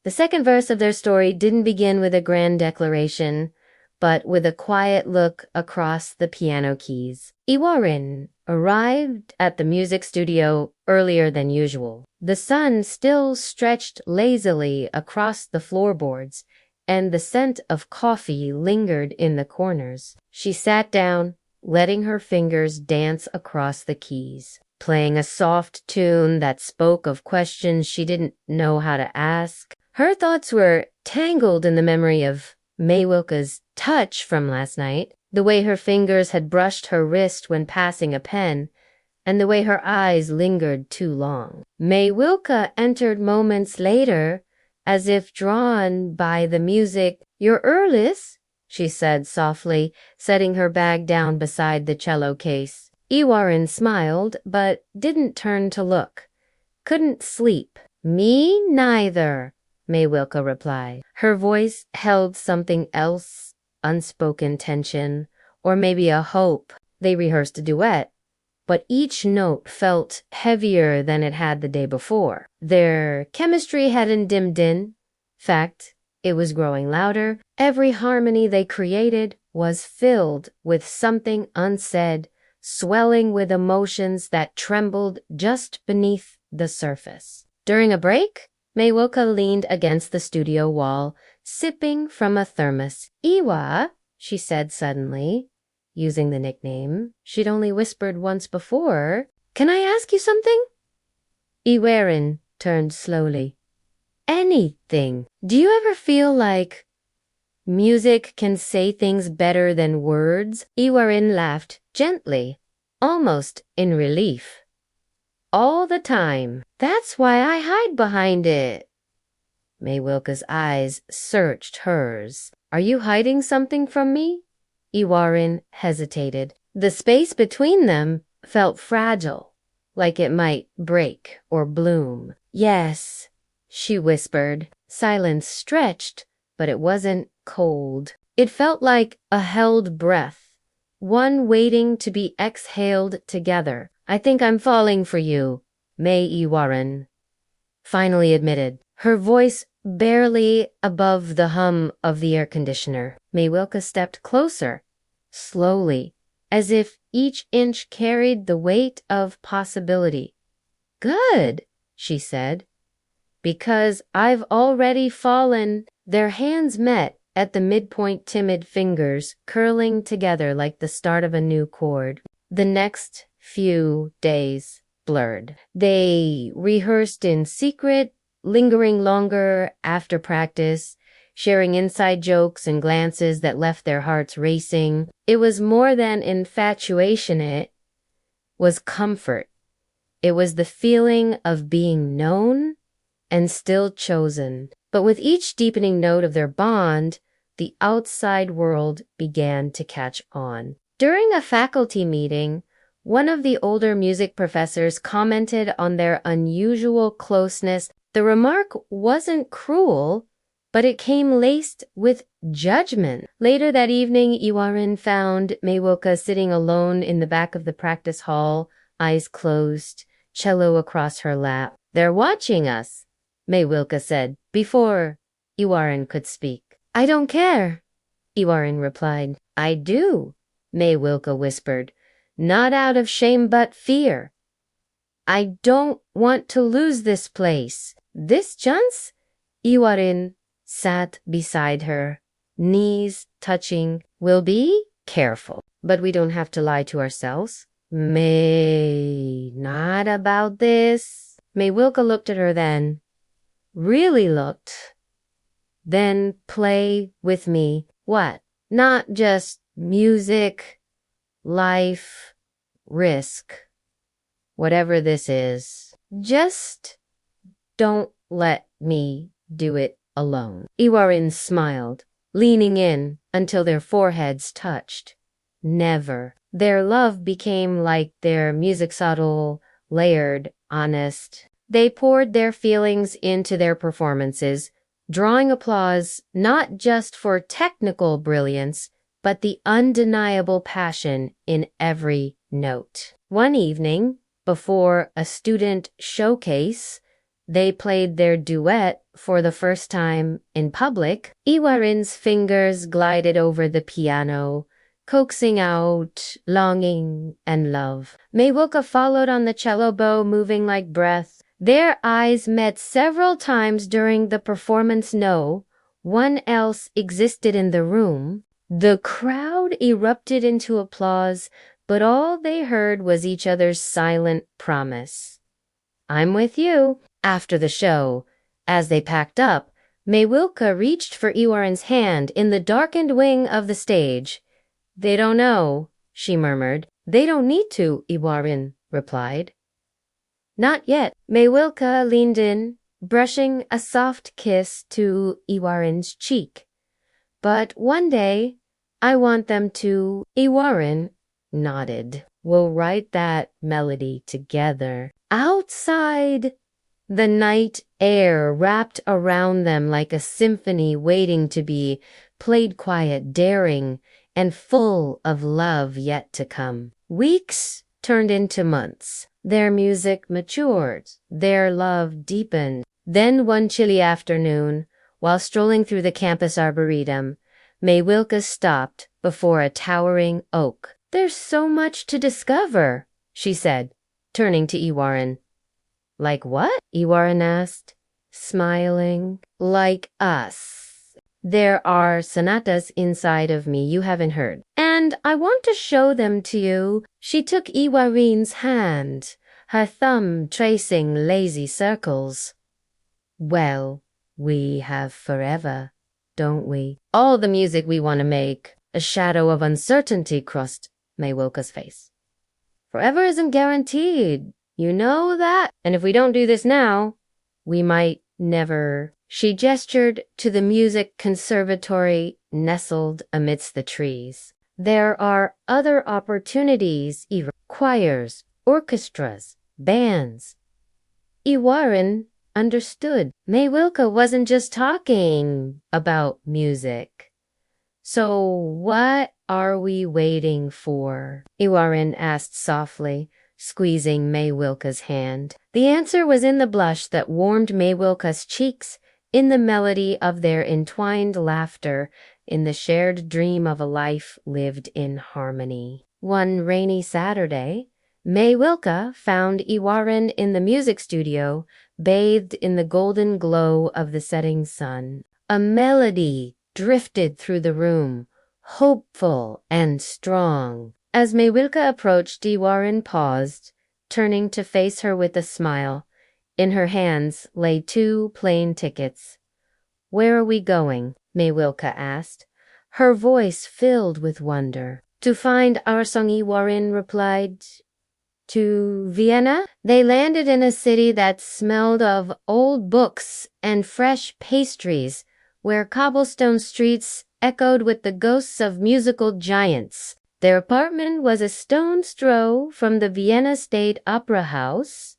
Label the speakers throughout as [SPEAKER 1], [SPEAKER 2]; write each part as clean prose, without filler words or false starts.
[SPEAKER 1] The second verse of their story didn't begin with a grand declaration, but with a quiet look across the piano keys. Iywarin arrived at the music studio earlier than usual. The sun still stretched lazily across the floorboards, and the scent of coffee lingered in the corners. She sat down, letting her fingers dance across the keys, playing a soft tune that spoke of questions she didn't know how to ask. Her thoughts were tangled in the memory of Maywilka's touch from last night, the way her fingers had brushed her wrist when passing a pen, and the way her eyes lingered too long. Maywilka entered moments later, as if drawn by the music. "You're earless," she said softly, setting her bag down beside the cello case. Iywarin smiled, but didn't turn to look. "Couldn't sleep." "Me neither," Maywilka replied. Her voice held something else, unspoken tension, or maybe a hope. They rehearsed a duet, but each note felt heavier than it had the day before. Their chemistry hadn't dimmed in. In fact, it was growing louder. Every harmony they created was filled with something unsaid, swelling with emotions that trembled just beneath the surface. During a break, Maywilka leaned against the studio wall, sipping from a thermos. "Iwa," she said suddenly, using the nickname she'd only whispered once before, "can I ask you something?" Iywarin turned slowly. "Anything. Do you ever feel like music can say things better than words?" Iywarin laughed gently, almost in relief. "All the time. That's why I hide behind it." Maywilka's eyes searched hers. "Are you hiding something from me?" Iywarin hesitated. The space between them felt fragile, like it might break or bloom. "Yes," she whispered. Silence stretched, but it wasn't cold. It felt like a held breath, one waiting to be exhaled together. "I think I'm falling for you," Iywarin finally admitted, her voice barely above the hum of the air conditioner. Maywilka stepped closer, slowly, as if each inch carried the weight of possibility. "Good," she said, "because I've already fallen." Their hands met at the midpoint, timid fingers curling together like the start of a new chord. The next few days blurred. They rehearsed in secret, lingering longer after practice, sharing inside jokes and glances that left their hearts racing. It was more than infatuation, it was comfort. It was the feeling of being known and still chosen. But with each deepening note of their bond, the outside world began to catch on. During a faculty meeting, one of the older music professors commented on their unusual closeness. The remark wasn't cruel, but it came laced with judgment. Later that evening, Iywarin found Maywilka sitting alone in the back of the practice hall, eyes closed, cello across her lap. "They're watching us," Maywilka said, before Iywarin could speak. "I don't care," Iywarin replied. "I do," Maywilka whispered, "not out of shame but fear. I don't want to lose this place. This chance?" Iywarin sat beside her, knees touching. "We'll be careful, but we don't have to lie to ourselves." "May, not about this." Maywilka looked at her then, really looked. "Then play with me." "What?" "Not just music, life, risk. Whatever this is. Just don't let me do it alone." Iywarin smiled, leaning in until their foreheads touched. Never. Their love became like their music, subtle, layered, honest. They poured their feelings into their performances, drawing applause not just for technical brilliance, but the undeniable passion in every note. One evening, before a student showcase, they played their duet for the first time in public, Iywarin's fingers glided over the piano, coaxing out longing and love. Maywilka followed on the cello bow, moving like breath. Their eyes met several times during the performance. No one else existed in the room. The crowd erupted into applause, but all they heard was each other's silent promise. "I'm with you." After the show, as they packed up, Maywilka reached for Iywarin's hand in the darkened wing of the stage. "They don't know," she murmured. "They don't need to," Iywarin replied. "Not yet." Maywilka leaned in, brushing a soft kiss to Iywarin's cheek. "But one day, I want them to." Iywarin nodded. "We'll write that melody together." Outside, the night air wrapped around them like a symphony waiting to be played, quiet, daring, and full of love yet to come. Weeks turned into months. Their music matured. Their love deepened. Then one chilly afternoon, while strolling through the campus arboretum, Maywilka stopped before a towering oak. "There's so much to discover," she said, turning to Iywarin. "Like what?" Iywarin asked, smiling. "Like us. There are sonatas inside of me you haven't heard, and I want to show them to you." She took Iywarin's hand, her thumb tracing lazy circles. "Well, we have forever, don't we? All the music we want to make." A shadow of uncertainty crossed Maywilka's face. "Forever isn't guaranteed. You know that? And if we don't do this now, we might never." She gestured to the music conservatory nestled amidst the trees. "There are other opportunities, choirs, orchestras, bands." Iywarin understood. Maywilka wasn't just talking about music. "So what are we waiting for?" Iywarin asked softly, squeezing Maywilka's hand. The answer was in the blush that warmed Maywilka's cheeks, in the melody of their entwined laughter, in the shared dream of a life lived in harmony. One rainy Saturday, Maywilka found Iywarin in the music studio, bathed in the golden glow of the setting sun. A melody drifted through the room, hopeful and strong. As Maywilka approached, Iywarin paused, turning to face her with a smile. In her hands lay 2 plain tickets. "Where are we going?" Maywilka asked, her voice filled with wonder. "To find our song," Iywarin replied. "To Vienna?" They landed in a city that smelled of old books and fresh pastries, where cobblestone streets echoed with the ghosts of musical giants. Their apartment was a stone's throw from the Vienna State Opera House.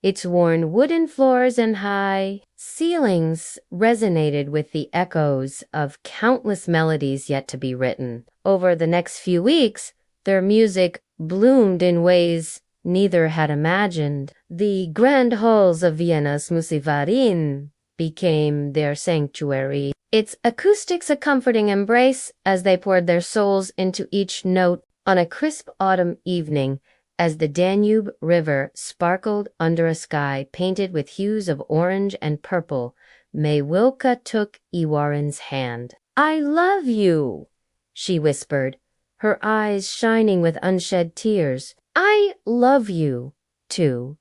[SPEAKER 1] Its worn wooden floors and high ceilings resonated with the echoes of countless melodies yet to be written. Over the next few weeks, their music bloomed in ways neither had imagined. The grand halls of Vienna's Maywilka became their sanctuary, its acoustics a comforting embrace as they poured their souls into each note. On a crisp autumn evening, as the Danube River sparkled under a sky painted with hues of orange and purple, Maywilka took Iywarin's hand. "I love you," she whispered, her eyes shining with unshed tears. "I love you, too,"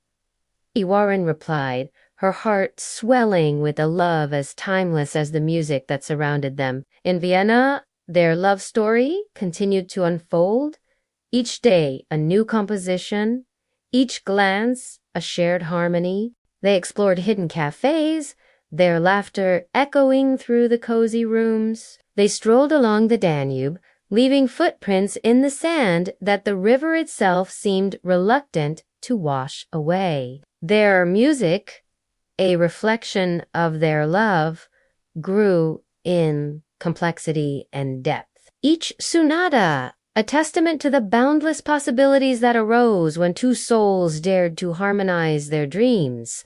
[SPEAKER 1] Iywarin replied, her heart swelling with a love as timeless as the music that surrounded them. In Vienna, their love story continued to unfold. Each day, a new composition, each glance, a shared harmony. They explored hidden cafes, their laughter echoing through the cozy rooms. They strolled along the Danube, leaving footprints in the sand that the river itself seemed reluctant to wash away. Their music, a reflection of their love, grew in complexity and depth. Each sonata, a testament to the boundless possibilities that arose when 2 souls dared to harmonize their dreams.